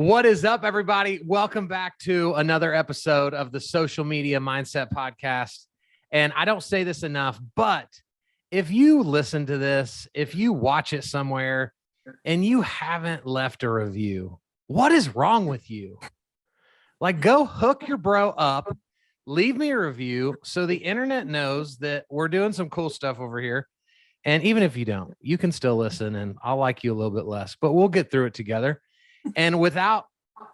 What is up, everybody? Welcome back to another episode of the Social Media Mindset Podcast. And I don't say this enough, but if you listen to this, if you watch it somewhere and you haven't left a review, what is wrong with you? Like, go hook your bro up, leave me a review so the internet knows that we're doing some cool stuff over here. And even if you don't, you can still listen and I'll like you a little bit less, but we'll get through it together. And without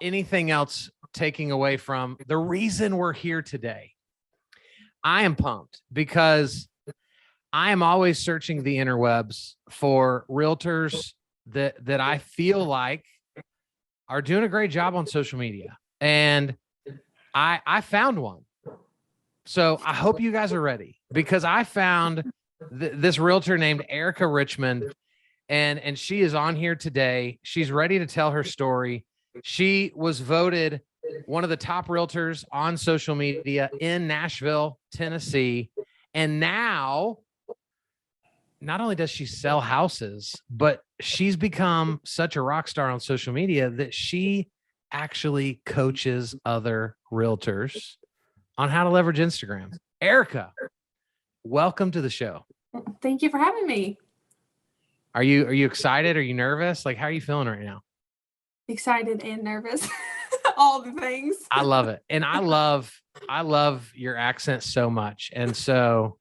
anything else taking away from the reason we're here today, I am pumped because I am always searching the interwebs for realtors that I feel like are doing a great job on social media. And I found one. So I hope you guys are ready because I found this realtor named RICHMOND. And she is on here today. She's ready to tell her story. She was voted one of the top realtors on social media in Nashville, Tennessee. And now, not only does she sell houses, but she's become such a rock star on social media that she actually coaches other realtors on how to leverage Instagram. Erica, welcome to the show. Thank you for having me. Are you excited? Are you nervous? Like, how are you feeling right now? Excited and nervous. All the things. I love it. And I love your accent so much. And so,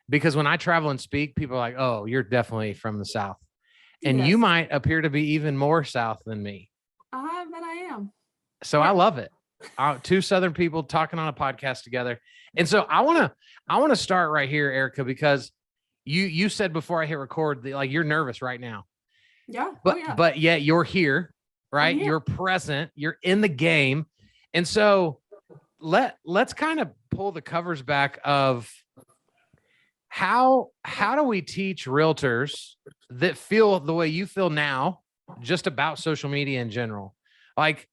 because when I travel and speak, people are like, oh, you're definitely from the South. And Yes. You might appear to be even more South than me. But I am. So I love it. Two Southern people talking on a podcast together. And so I want to start right here, Erica, because you said before I hit record that, like, you're nervous right now. Yeah. But yet you're here, right? You're present, you're in the game. And so let's kind of pull the covers back of how do we teach realtors that feel the way you feel now just about social media in general? Like,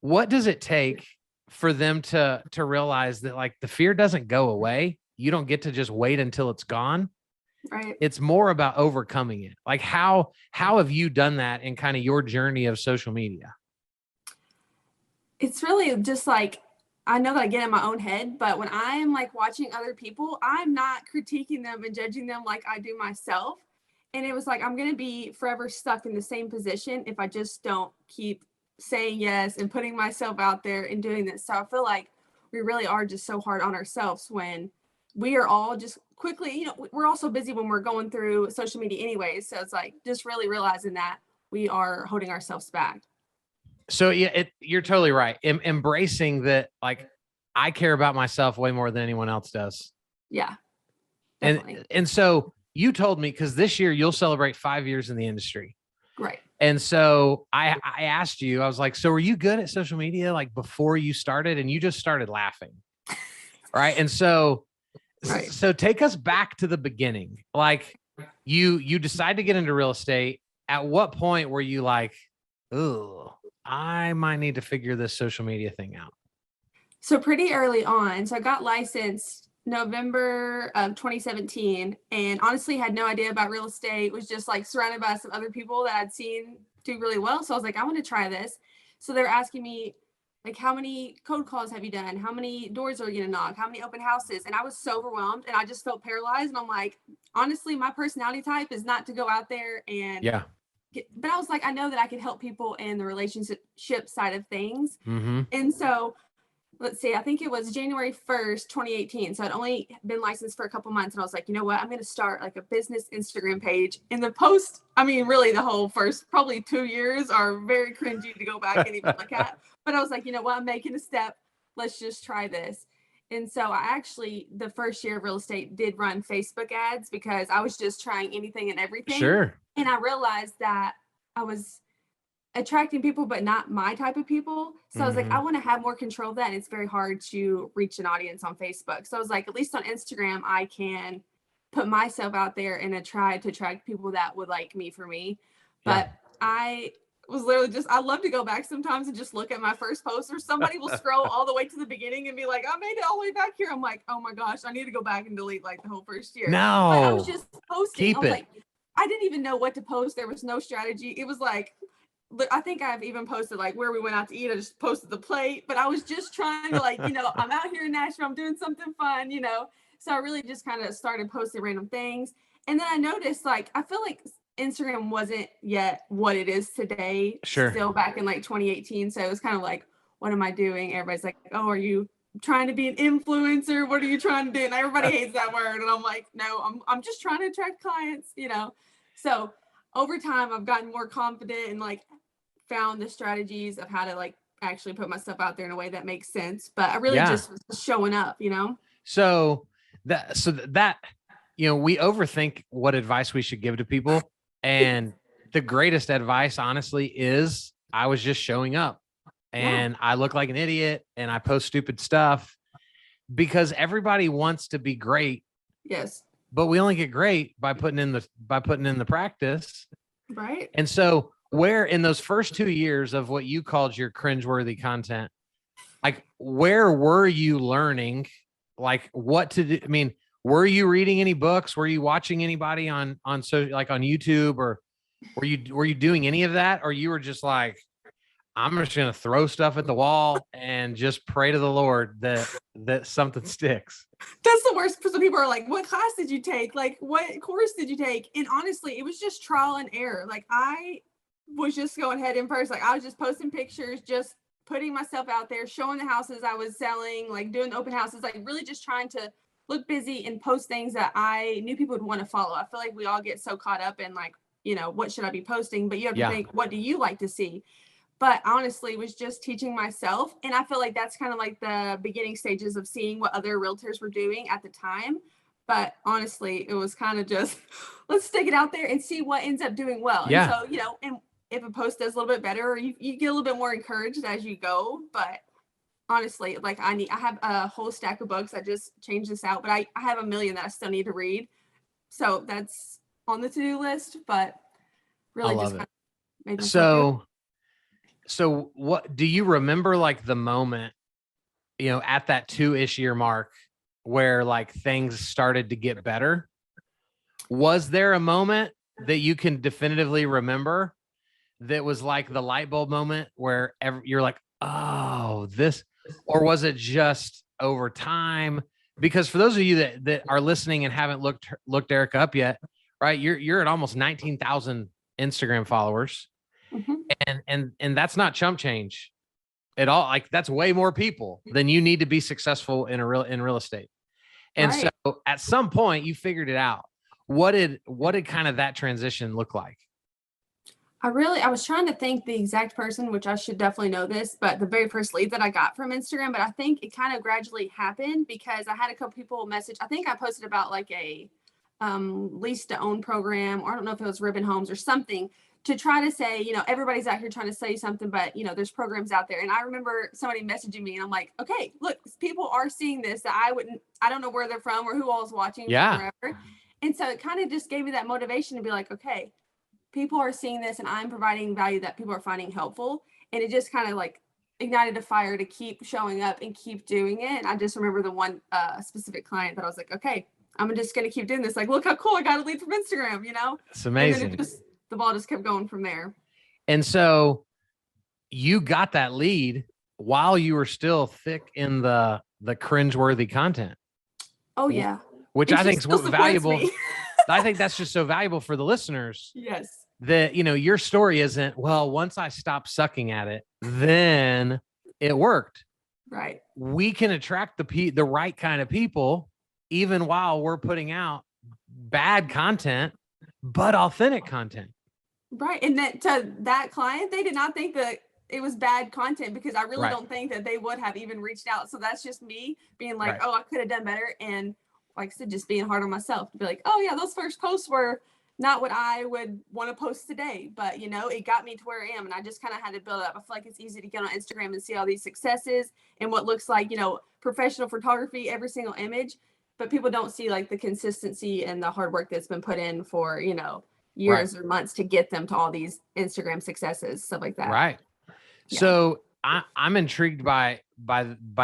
what does it take for them to realize that, like, the fear doesn't go away? You don't get to just wait until it's gone. Right. It's more about overcoming it. Like, how have you done that in kind of your journey of social media? It's really just like, I know that I get in my own head, but when I'm like watching other people, I'm not critiquing them and judging them like I do myself. And it was like, I'm going to be forever stuck in the same position if I just don't keep saying yes and putting myself out there and doing this. So I feel like we really are just so hard on ourselves when we are all just quickly, we're all so busy when we're going through social media anyways. So it's like just really realizing that we are holding ourselves back. So yeah, you're totally right. Embracing that, like, I care about myself way more than anyone else does. Yeah. Definitely. And so you told me, because this year you'll celebrate 5 years in the industry. Right. And so I asked you, I was like, so were you good at social media, like, before you started? And you just started laughing. Right. And so, right. So take us back to the beginning. Like, you decide to get into real estate. At what point were you like, oh, I might need to figure this social media thing out? So pretty early on. So I got licensed November of 2017 and honestly had no idea about real estate. Was just like surrounded by some other people that I'd seen do really well. So I was like, I want to try this. So they're asking me, like, how many cold calls have you done? How many doors are you going to knock? How many open houses? And I was so overwhelmed and I just felt paralyzed. And I'm like, honestly, my personality type is not to go out there and but I was like, I know that I can help people in the relationship side of things. Mm-hmm. And so let's see, I think it was January 1st, 2018. So I'd only been licensed for a couple months. And I was like, you know what? I'm going to start like a business Instagram page. In the post, I mean, really the whole first probably 2 years are very cringy to go back and even look at. But I was like, you know what? I'm making a step. Let's just try this. And so I actually, the first year of real estate, did run Facebook ads because I was just trying anything and everything. Sure. And I realized that I was attracting people, but not my type of people. So I was like, I want to have more control of that. And it's very hard to reach an audience on Facebook. So I was like, at least on Instagram, I can put myself out there and try to attract people that would like me for me. But I was literally just, I love to go back sometimes and just look at my first post, or somebody will scroll all the way to the beginning and be like, I made it all the way back here. I'm like, oh my gosh, I need to go back and delete like the whole first year. No, but I was just posting. Keep I was it. like, I didn't even know what to post. There was no strategy. It was like I think I've even posted like where we went out to eat. I just posted the plate, but I was just trying to like, I'm out here in Nashville, I'm doing something fun, So I really just kind of started posting random things. And then I noticed like, I feel like Instagram wasn't yet what it is today. Sure. Still back in like 2018. So it was kind of like, what am I doing? Everybody's like, oh, are you trying to be an influencer? What are you trying to do? And everybody hates that word. And I'm like, no, I'm just trying to attract clients, So over time, I've gotten more confident and like found the strategies of how to like actually put myself out there in a way that makes sense. But I really just was showing up, So that, we overthink what advice we should give to people. And the greatest advice, honestly, is I was just showing up and I look like an idiot and I post stupid stuff because everybody wants to be great. Yes. But we only get great by putting in the practice. Right. And so where in those first 2 years of what you called your cringeworthy content, like where were you learning like what to do? I mean, were you reading any books? Were you watching anybody on like on YouTube, or were you doing any of that? Or you were just like, I'm just going to throw stuff at the wall and just pray to the Lord that something sticks? That's the worst. Some people are like, what class did you take? Like, what course did you take? And honestly, it was just trial and error. Like I was just going head in first. Like I was just posting pictures, just putting myself out there, showing the houses I was selling, like doing the open houses, like really just trying to look busy and post things that I knew people would want to follow. I feel like we all get so caught up in like, what should I be posting? But you have to think, what do you like to see? But honestly, was just teaching myself. And I feel like that's kind of like the beginning stages of seeing what other realtors were doing at the time. But honestly, it was kind of just, let's stick it out there and see what ends up doing well. Yeah. And so, and if a post does a little bit better, or you get a little bit more encouraged as you go. But honestly, like I have a whole stack of books. I just changed this out, but I have a million that I still need to read. So that's on the to-do list, but really just kind of made myself So what do you remember like the moment, at that 2-ish year mark where like things started to get better? Was there a moment that you can definitively remember that was like the light bulb moment where you're like, oh, this, or was it just over time? Because for those of you that are listening and haven't looked Erica up yet, right? You're at almost 19,000 Instagram followers. Mm-hmm. And that's not chump change at all. Like that's way more people than you need to be successful in real estate. And so at some point you figured it out. What did kind of that transition look like? I was trying to think the exact person, which I should definitely know this, but the very first lead that I got from Instagram, but I think it kind of gradually happened because I had a couple people message. I think I posted about like a lease to own program, or I don't know if it was Ribbon Homes or something, to try to say, everybody's out here trying to sell you something, but there's programs out there. And I remember somebody messaging me and I'm like, okay, look, people are seeing this that I don't know where they're from or who all is watching. Yeah. Forever. And so it kind of just gave me that motivation to be like, okay, people are seeing this and I'm providing value that people are finding helpful. And it just kind of like ignited a fire to keep showing up and keep doing it. And I just remember the one specific client that I was like, okay, I'm just going to keep doing this. Like, look how cool I got a lead from Instagram, It's amazing. And the ball just kept going from there. And so you got that lead while you were still thick in the cringeworthy content. Oh yeah. Which I think is valuable. I think that's just so valuable for the listeners. Yes. That, your story isn't, well, once I stopped sucking at it, then it worked. Right. We can attract the right kind of people, even while we're putting out bad content, but authentic content. Right. And to that client, they did not think that it was bad content because I really don't think that they would have even reached out. So that's just me being like, oh, I could have done better. And like I said, just being hard on myself to be like, oh yeah, those first posts were not what I would want to post today, but it got me to where I am. And I just kind of had to build up. I feel like it's easy to get on Instagram and see all these successes and what looks like, professional photography, every single image, but people don't see like the consistency and the hard work that's been put in for, years or months to get them to all these Instagram successes, stuff like that. Right. Yeah. So I'm intrigued by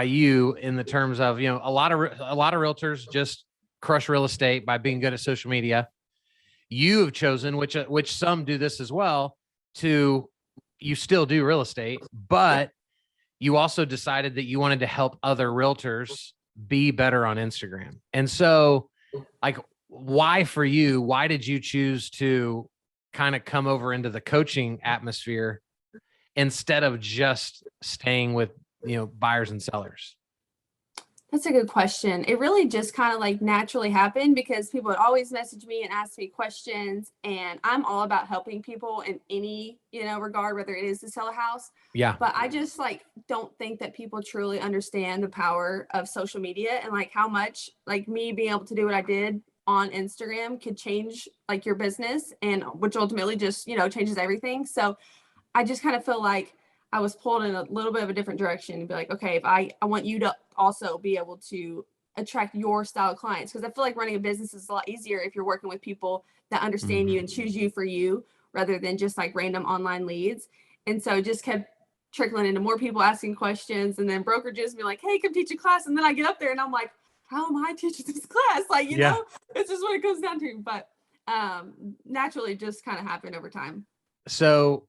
you in the terms of, a lot of realtors just crush real estate by being good at social media. You have chosen, which some do this as well, to you still do real estate, but you also decided that you wanted to help other realtors be better on Instagram. And so like, why for you, why did you choose to kind of come over into the coaching atmosphere instead of just staying with, buyers and sellers? That's a good question. It really just kind of like naturally happened because people would always message me and ask me questions. And I'm all about helping people in any, regard, whether it is to sell a house. Yeah. But I just like don't think that people truly understand the power of social media and like how much like me being able to do what I did on Instagram could change like your business, and which ultimately just, changes everything. So I just kind of feel like I was pulled in a little bit of a different direction and be like, okay, if I want you to also be able to attract your style of clients. Cause I feel like running a business is a lot easier if you're working with people that understand you and choose you for you rather than just like random online leads. And so it just kept trickling into more people asking questions, and then brokerages be like, hey, come teach a class. And then I get up there and I'm like, how am I teaching this class? Like, you know, it's just what it comes down to. But naturally just kind of happened over time. So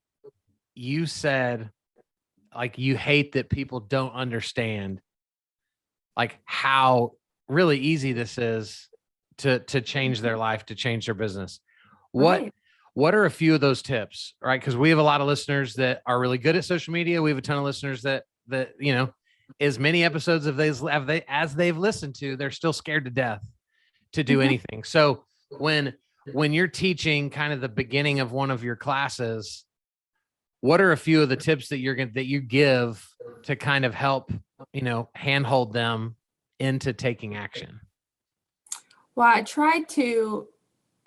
you said like you hate that people don't understand like how really easy this is to change their life, to change their business. What are a few of those tips, right? Because we have a lot of listeners that are really good at social media. We have a ton of listeners that as many episodes of as they've listened to, they're still scared to death to do anything. So when you're teaching kind of the beginning of one of your classes, what are a few of the tips that you give to kind of help, handhold them into taking action? Well, I try to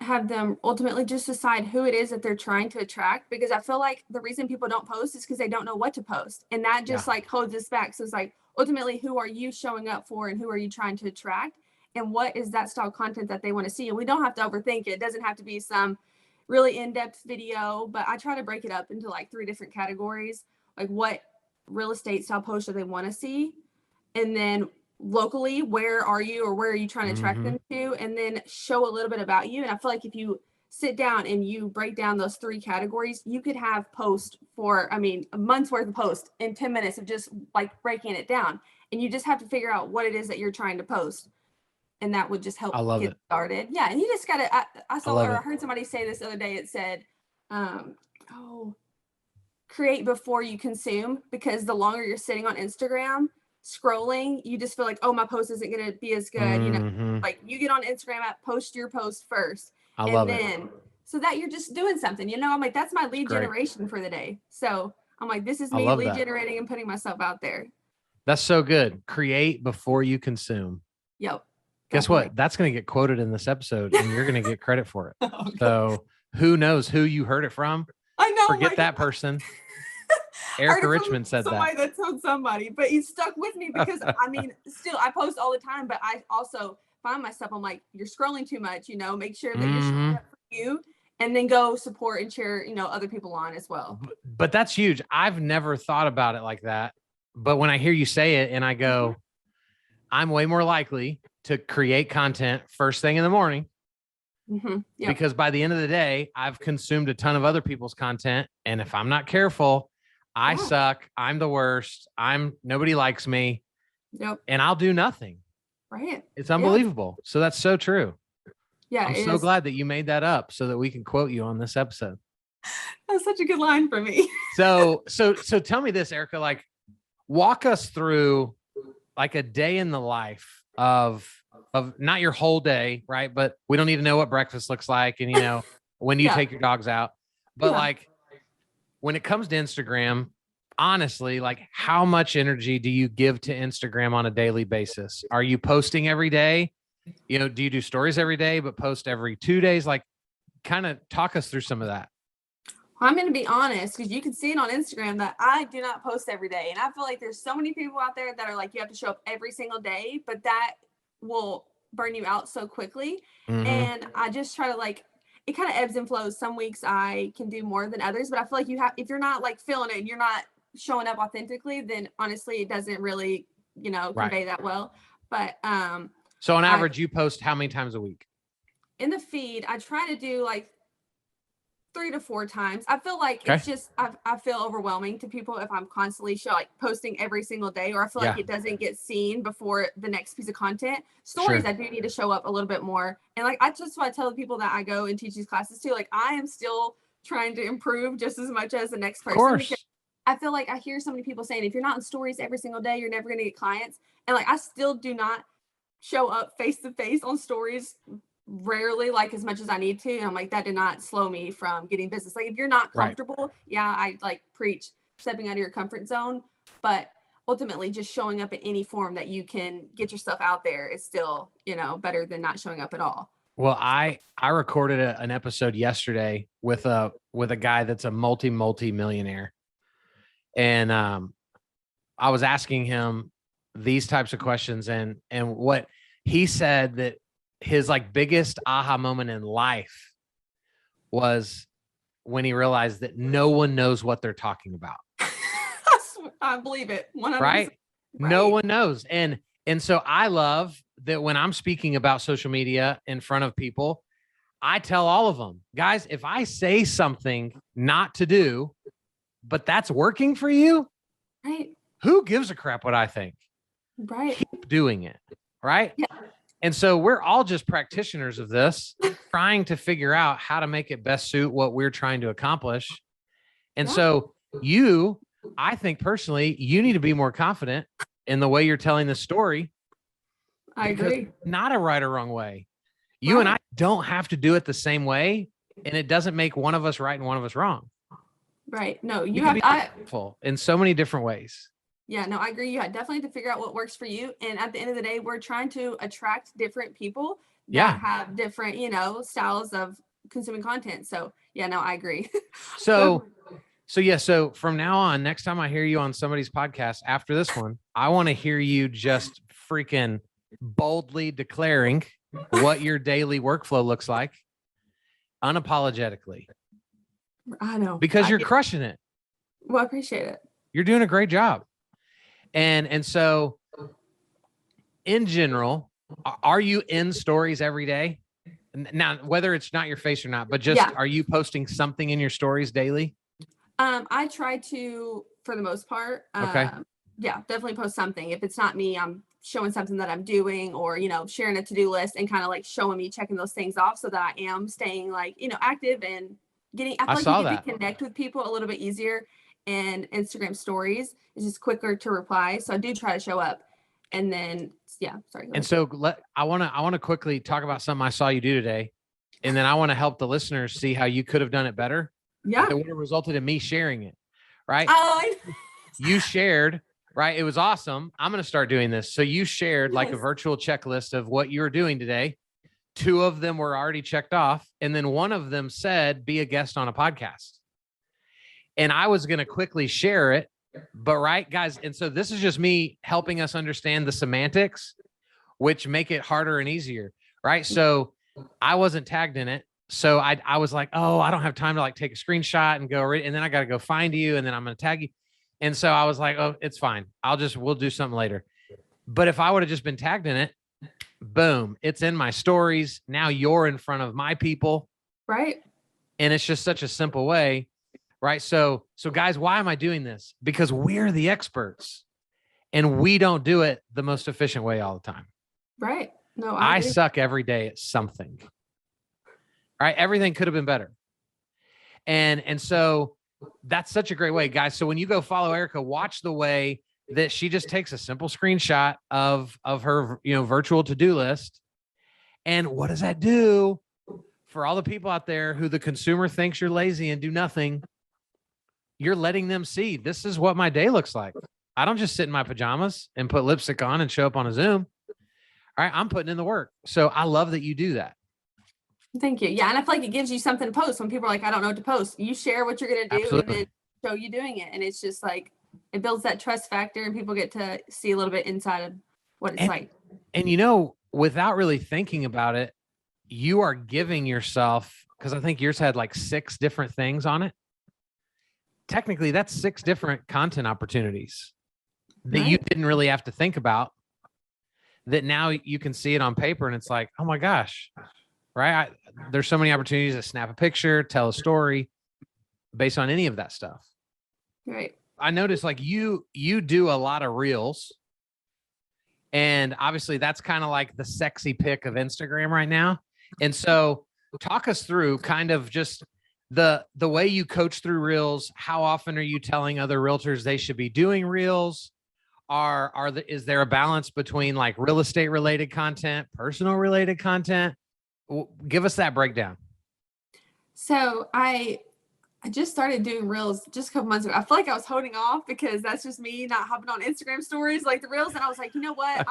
have them ultimately just decide who it is that they're trying to attract, because I feel like the reason people don't post is because they don't know what to post. And that just like holds us back. So it's like, ultimately, who are you showing up for and who are you trying to attract? And what is that style of content that they want to see? And we don't have to overthink it. It doesn't have to be some really in-depth video, but I try to break it up into like 3 different categories, like what real estate style post do they want to see? And then locally, where are you or where are you trying to attract them to? And then show a little bit about you. And I feel like if you sit down and you break down those 3 categories, you could have post for, a month's worth of post in 10 minutes of just like breaking it down. And you just have to figure out what it is that you're trying to post. And that would just help get started. Yeah. And you just got to, I heard somebody say this the other day. It said, create before you consume, because the longer you're sitting on Instagram scrolling, you just feel like, oh, my post isn't going to be as good. Like you get on Instagram, post your post first. So that you're just doing something, I'm like, that's my lead generation for the day. So I'm like, this is me lead generating and putting myself out there. That's so good. Create before you consume. Yep. Guess what? That's going to get quoted in this episode and you're going to get credit for it. So who knows who you heard it from? I know. Forget that person. Erica Richmond said somebody that told somebody, but he stuck with me because still I post all the time, but I also find myself, I'm like, you're scrolling too much, make sure that you're showing up for you, and then go support and cheer, other people on as well. But that's huge. I've never thought about it like that. But when I hear you say it and I go, I'm way more likely to create content first thing in the morning. Because by the end of the day, I've consumed a ton of other people's content. And if I'm not careful, I suck. I'm the worst. Nobody likes me. Yep. And I'll do nothing. Right. It's unbelievable. So that's so true. Yeah. I'm so glad that you made that up so that we can quote you on this episode. That's such a good line for me. So tell me this, Erica, like walk us through like a day in the life of not your whole day, right? But we don't need to know what breakfast looks like and, when you take your dogs out, but like when it comes to Instagram, honestly, like how much energy do you give to Instagram on a daily basis? Are you posting every day? Do you do stories every day, but post every 2 days? Like kind of talk us through some of that. I'm going to be honest, because you can see it on Instagram that I do not post every day. And I feel like there's so many people out there that are like, you have to show up every single day, but that will burn you out so quickly. And I just try to it kind of ebbs and flows. Some weeks I can do more than others, but I feel like if you're not like feeling it and you're not showing up authentically, then honestly, it doesn't really, convey that well. But, so on average, you post how many times a week? In the feed, I try to do 3 to 4 times. I feel like Okay. it's just I feel overwhelming to people if I'm constantly posting every single day, or I feel like it doesn't get seen before the next piece of content. Stories, Sure. I do need to show up a little bit more. And like I just want to tell the people that I go and teach these classes to, like I am still trying to improve just as much as the next Of person. course. Because I feel like I hear so many people saying if you're not in stories every single day, you're never gonna get clients. And like I still do not show up face to face on stories rarely, like as much as I need to. And I'm like, that did not slow me from getting business. Like if you're not comfortable, I like preach stepping out of your comfort zone, but ultimately just showing up in any form that you can get your stuff out there is still, better than not showing up at all. Well, I recorded an episode yesterday with a guy that's a multi-millionaire. And I was asking him these types of questions, and what he said that his like biggest aha moment in life was when he realized that no one knows what they're talking about. I believe it. 100%. Right? No one knows. And so I love that when I'm speaking about social media in front of people, I tell all of them, guys, if I say something not to do, but that's working for you, right? Who gives a crap what I think? Right. Keep doing it. Right. Yeah. And so we're all just practitioners of this, trying to figure out how to make it best suit what we're trying to accomplish. And so I think personally, you need to be more confident in the way you're telling the story. I agree. Not a right or wrong way. You and I don't have to do it the same way, and it doesn't make one of us right and one of us wrong. Right. No, you have to in so many different ways. Yeah, no, I agree. You definitely have to figure out what works for you. And at the end of the day, we're trying to attract different people that have different, styles of consuming content. So yeah, no, I agree. So from now on, next time I hear you on somebody's podcast after this one, I want to hear you just freaking boldly declaring what your daily workflow looks like unapologetically. I know. Because you're crushing it. Well, I appreciate it. You're doing a great job. And so in general, are you in stories every day? Now, whether it's not your face or not, but just are you posting something in your stories daily? I try to, for the most part. Yeah, definitely post something. If it's not me, I'm showing something that I'm doing, or, sharing a to-do list and kind of like showing me checking those things off so that I am staying like, active and getting, I feel like you can connect with people a little bit easier. And Instagram stories is just quicker to reply. So I do try to show up. And then, sorry. And so I want to quickly talk about something I saw you do today. And then I want to help the listeners see how you could have done it better. Yeah. It would have resulted in me sharing it. Right. Oh, you shared, right. It was awesome. I'm going to start doing this. So you shared like a virtual checklist of what you were doing today. 2 of them were already checked off. And then one of them said, be a guest on a podcast. And I was going to quickly share it, but guys. And so this is just me helping us understand the semantics, which make it harder and easier. Right. So I wasn't tagged in it. So I was like, oh, I don't have time to like take a screenshot and go, and then I got to go find you. And then I'm going to tag you. And so I was like, oh, it's fine. We'll do something later. But if I would have just been tagged in it, boom, it's in my stories. Now you're in front of my people. Right. And it's just such a simple way. Right. So guys, why am I doing this? Because we're the experts and we don't do it the most efficient way all the time. Right. No, I suck every day at something. Right. Everything could have been better. And so that's such a great way, guys. So when you go follow Erica, watch the way that she just takes a simple screenshot of her, virtual to-do list. And what does that do for all the people out there who the consumer thinks you're lazy and do nothing? You're letting them see, this is what my day looks like. I don't just sit in my pajamas and put lipstick on and show up on a Zoom. All right. I'm putting in the work. So I love that you do that. Thank you. Yeah. And I feel like it gives you something to post when people are like, I don't know what to post. You share what you're going to do. Absolutely. And then show you doing it. And it's just like, it builds that trust factor and people get to see a little bit inside of what it's like. And, without really thinking about it, you are giving yourself, because I think yours had like 6 different things on it. Technically, that's 6 different content opportunities that you didn't really have to think about, that now you can see it on paper and it's like, oh my gosh, right? There's so many opportunities to snap a picture, tell a story based on any of that stuff. Right. I noticed like you do a lot of reels, and obviously that's kind of like the sexy pick of Instagram right now. And so talk us through kind of just the way you coach through reels. How often are you telling other realtors they should be doing reels? Is there a balance between like real estate related content, personal related content? Give us that breakdown. So I just started doing reels just a couple months ago. I feel like I was holding off because that's just me not hopping on Instagram stories like the reels. And I was like, you know what?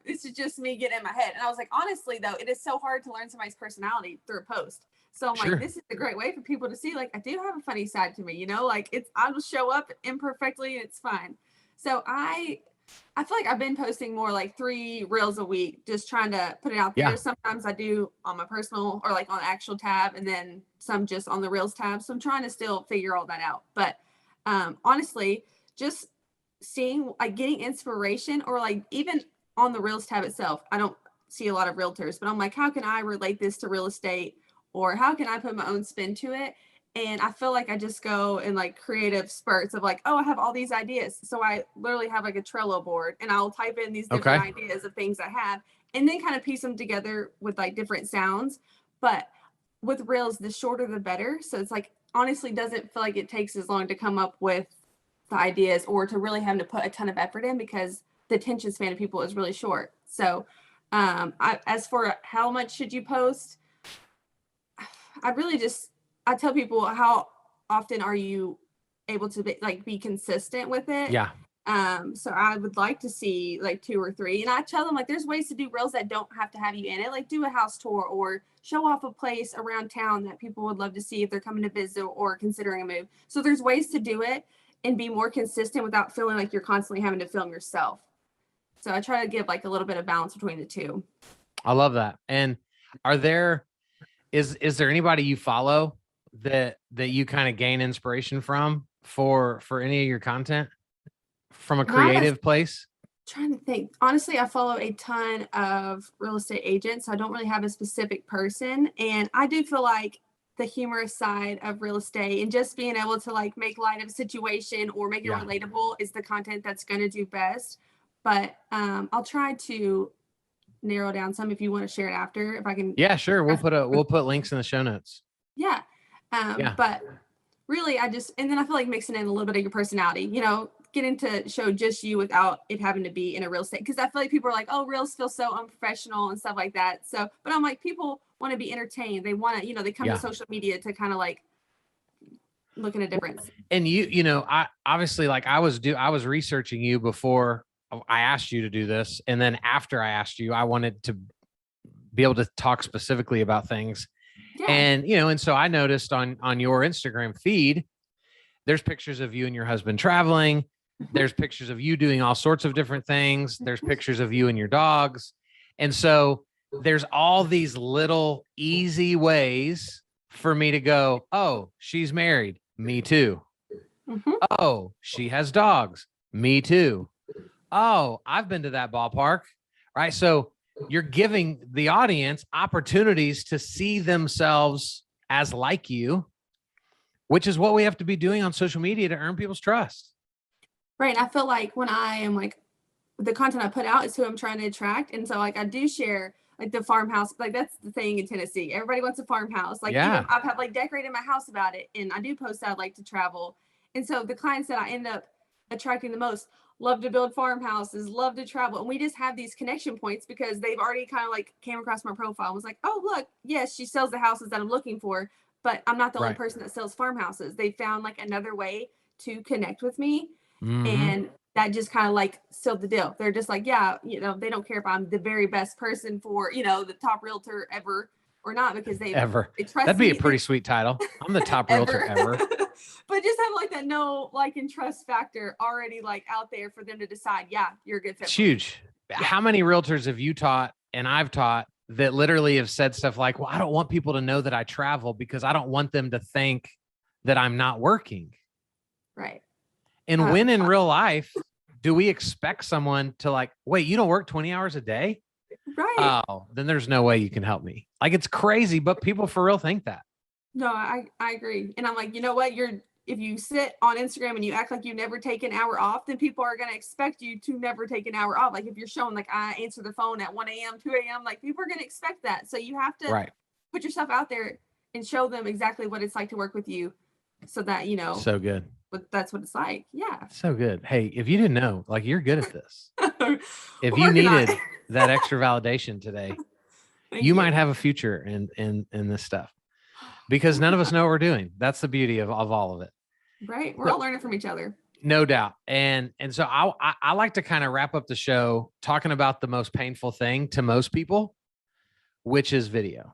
This is just me getting in my head. And I was like, honestly, though, it is so hard to learn somebody's personality through a post. So I'm like, this is a great way for people to see, like, I do have a funny side to me, you know, like I will show up imperfectly and it's fine. So I feel like I've been posting more like 3 reels a week, just trying to put it out there. Yeah. Sometimes I do on my personal or like on the actual tab, and then some just on the reels tab. So I'm trying to still figure all that out. But honestly, just seeing like getting inspiration, or like even on the reels tab itself, I don't see a lot of realtors, but I'm like, how can I relate this to real estate, or how can I put my own spin to it? And I feel like I just go in like creative spurts of like, oh, I have all these ideas. So I literally have like a Trello board, and I'll type in these different ideas of things I have, and then kind of piece them together with like different sounds. But with reels, the shorter the better. So it's like, honestly, doesn't feel like it takes as long to come up with the ideas or to really have to put a ton of effort in, because the attention span of people is really short. So as for how much should you post, I tell people, how often are you able to be consistent with it? Yeah. So I would like to see like 2 or 3. And I tell them like, there's ways to do reels that don't have to have you in it. Like do a house tour or show off a place around town that people would love to see if they're coming to visit or considering a move. So there's ways to do it and be more consistent without feeling like you're constantly having to film yourself. So I try to give like a little bit of balance between the two. I love that. And is there anybody you follow that you kind of gain inspiration from for any of your content from a creative place? Trying to think. Honestly, I follow a ton of real estate agents. So I don't really have a specific person. And I do feel like the humorous side of real estate and just being able to like make light of a situation or make it relatable is the content that's going to do best. But I'll try to narrow down some if you want to share it after, if I can. Yeah, sure. We'll put links in the show notes. Yeah. But really and then I feel like mixing in a little bit of your personality, you know, getting to show just you without it having to be in a real estate. Cause I feel like people are like, oh, reels feel so unprofessional and stuff like that. So, but I'm like, people want to be entertained. They want to, you know, they come to social media to kind of like look at a difference. And you know, I obviously like I was researching you before I asked you to do this. And then after I asked you, I wanted to be able to talk specifically about things. Yeah. And, you know, and so I noticed on your Instagram feed, there's pictures of you and your husband traveling. There's pictures of you doing all sorts of different things. There's pictures of you and your dogs. And so there's all these little easy ways for me to go, oh, she's married. Me too. Mm-hmm. Oh, she has dogs. Me too. Oh, I've been to that ballpark. Right. So you're giving the audience opportunities to see themselves as like you, which is what we have to be doing on social media to earn people's trust. Right. And I feel like when I am like, the content I put out is who I'm trying to attract. And so like I do share like the farmhouse, like that's the thing in Tennessee. Everybody wants a farmhouse. Like I've had like decorated my house about it. And I do post that I'd like to travel. And so the clients that I end up attracting the most love to build farmhouses, love to travel. And we just have these connection points because they've already kind of like came across my profile and was like, oh, look, yes, she sells the houses that I'm looking for, but I'm not the only person that sells farmhouses. They found like another way to connect with me. Mm-hmm. And that just kind of like sealed the deal. They're just like, yeah, you know, they don't care if I'm the very best person for, you know, the top realtor ever or not, because they trust That'd be a pretty sweet title. I'm the top realtor ever. But just have like that no like and trust factor already like out there for them to decide, yeah, you're a good fit. It's huge. Yeah. How many realtors have you taught and I've taught that literally have said stuff like, well, I don't want people to know that I travel because I don't want them to think that I'm not working. Right. And when in real life do we expect someone to like, wait, you don't work 20 hours a day? Right. oh, then there's no way you can help me. Like, it's crazy, but people for real think that. No, I agree. And I'm like, you know what? If you sit on Instagram and you act like you never take an hour off, then people are going to expect you to never take an hour off. Like if you're showing like I answer the phone at 1 a.m., 2 a.m., like people are going to expect that. So you have to Right. put yourself out there and show them exactly what it's like to work with you so that, So good. but that's what it's like. Yeah. So good. Hey, if you didn't know, like, you're good at this. If We're you working on needed it. that extra validation today, Thank you you. might have a future in this stuff, because none of us know what we're doing. That's the beauty of all of it. Right. We're all learning from each other. No doubt. And so I like to kind of wrap up the show talking about the most painful thing to most people, which is video.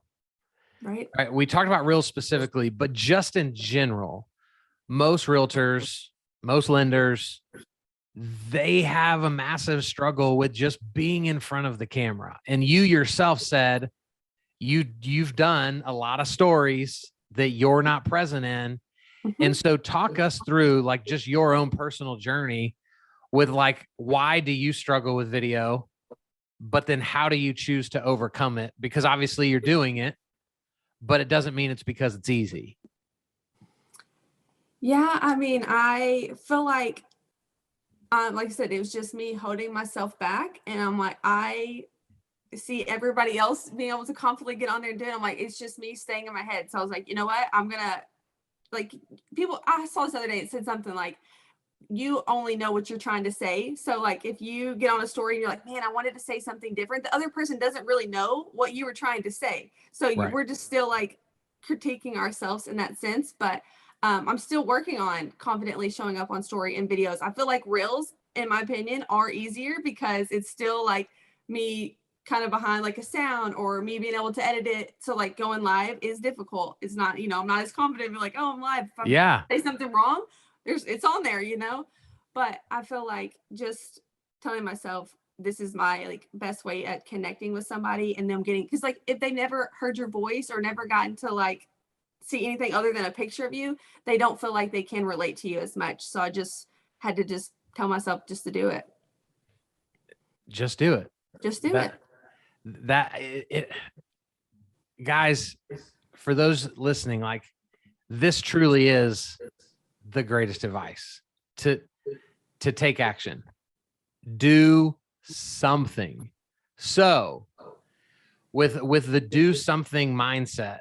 Right. Right. We talked about reels specifically, but just in general, most realtors, most lenders, they have a massive struggle with just being in front of the camera. And you yourself said you've done a lot of stories that you're not present in. And so talk us through like just your own personal journey with like, why do you struggle with video? But then how do you choose to overcome it? Because obviously you're doing it, but it doesn't mean it's because it's easy. Yeah. I mean, I feel like I said, it was just me holding myself back. And I'm like, I see everybody else being able to confidently get on there and do it. I'm like, it's just me staying in my head. So I was like, you know what? I'm going to like I saw this other day. It said something like, you only know what you're trying to say. So like, if you get on a story and you're like, man, I wanted to say something different, the other person doesn't really know what you were trying to say. So we're just still like critiquing ourselves in that sense. But I'm still working on confidently showing up on story and videos. I feel like reels, in my opinion, are easier because it's still like me kind of behind like a sound or me being able to edit it. So like going live is difficult. It's not, I'm not as confident. Like, oh, I'm live. If I say something wrong, it's on there, but I feel like just telling myself this is my like best way at connecting with somebody and them getting, because like if they never heard your voice or never gotten to like see anything other than a picture of you, they don't feel like they can relate to you as much. So I just had to just tell myself just to do it. Just do it. Just do it. Guys, for those listening, like, this truly is the greatest advice to take action. Do something. So with the do something mindset,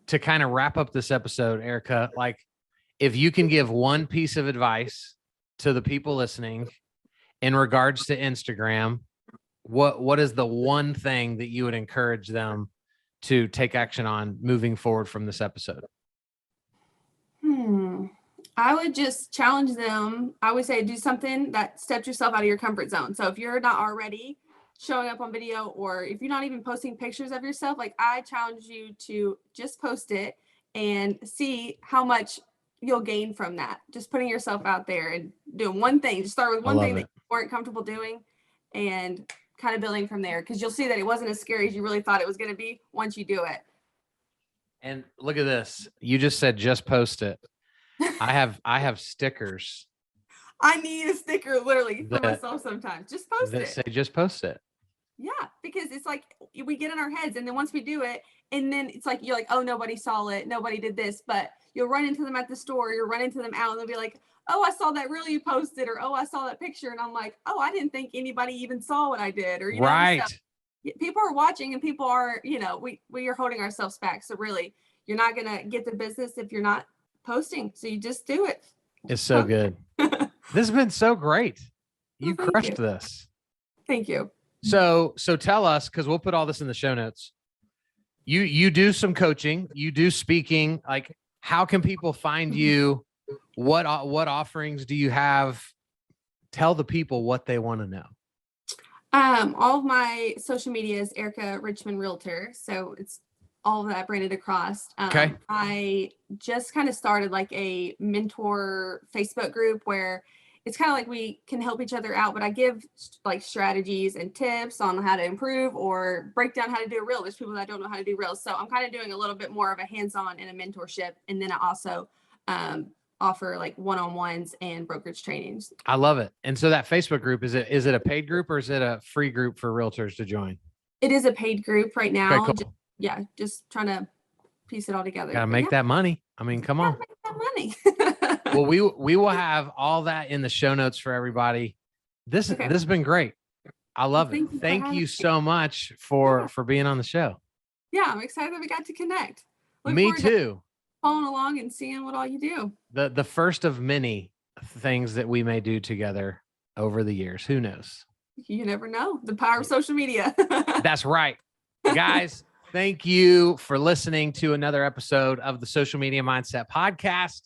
to kind of wrap up this episode, Erica, like, if you can give one piece of advice to the people listening in regards to Instagram, what is the one thing that you would encourage them to take action on moving forward from this episode? I would just challenge them. I would say do something that steps yourself out of your comfort zone. So if you're not already showing up on video, or if you're not even posting pictures of yourself, like I challenge you to just post it and see how much you'll gain from that. Just putting yourself out there and doing one thing. Just start with one thing that you weren't comfortable doing and kind of building from there, because you'll see that it wasn't as scary as you really thought it was going to be once you do it. And look at this. You just said just post it. I have stickers. I need a sticker literally for myself sometimes. Just post it. Say just post it. Yeah, because it's like we get in our heads, and then once we do it, and then it's like you're like, oh, nobody saw it, nobody did this, but you'll run into them at the store, you'll run into them out, and they'll be like, oh, I saw that reel you posted, or oh, I saw that picture, and I'm like, oh, I didn't think anybody even saw what I did, or right. People are watching, and people are, we are holding ourselves back. So really, you're not gonna get the business if you're not posting. So you just do it. It's so good. This has been so great. You crushed this. Thank you. So tell us, because we'll put all this in the show notes. You do some coaching, you do speaking. Like, how can people find you? What offerings do you have? Tell the people what they want to know. All of my social media is Erica Richmond Realtor. So it's all of that branded across. Okay. I just kind of started like a mentor Facebook group where it's kind of like we can help each other out, but I give like strategies and tips on how to improve or break down how to do a reel. There's people that don't know how to do reels. So I'm kind of doing a little bit more of a hands-on and a mentorship. And then I also offer like one-on-ones and brokerage trainings. I love it. And so that Facebook group, is it a paid group or is it a free group for realtors to join? It is a paid group right now. Okay, cool. Just trying to piece it all together. Gotta make that money. I mean, come on. Make that money. Well, we will have all that in the show notes for everybody. This has been great. I love it. Thank you so much for being on the show. Yeah, I'm excited that we got to connect. Me too. Following along and seeing what all you do. The first of many things that we may do together over the years. Who knows? You never know. The power of social media. That's right. Guys, thank you for listening to another episode of the Social Media Mindset Podcast.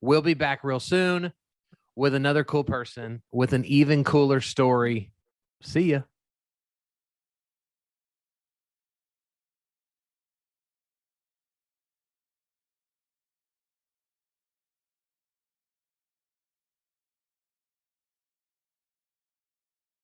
We'll be back real soon with another cool person with an even cooler story. See ya.